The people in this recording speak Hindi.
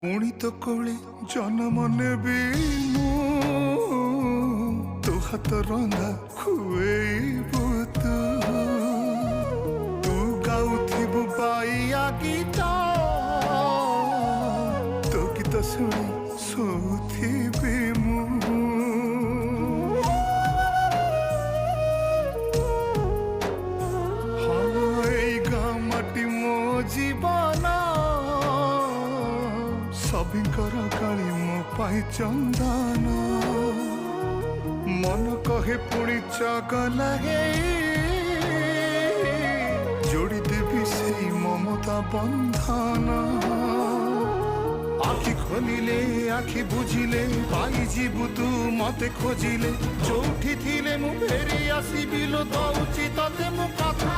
ପୁଣି ତ କୋଳେ ଜନ୍ମ ନେବି ମୁଁ ତୋ ହାତ ରନ୍ଧା ଖୁଏଇବୁ ତୁ ଗାଉଥିବୁ ବାଇଆ ଗୀତ ତୋ ଗୀତ ଶୁଣି ଶୋଉଥିବି ମୁଁ ହଁ ଏଇ ଗାଁ ମାଟି ମୋ ଜୀବନ सभिंकर काली मो पाई चंदन मन कहे पुणी चगलागे जोड़ी देवी से ममता बंधन आखि खोलिले आखि बुझिले पाई जीवु तू मते खोजिले जोठी थिले मु फेरी आसीबि लो दउची तते मु कथा।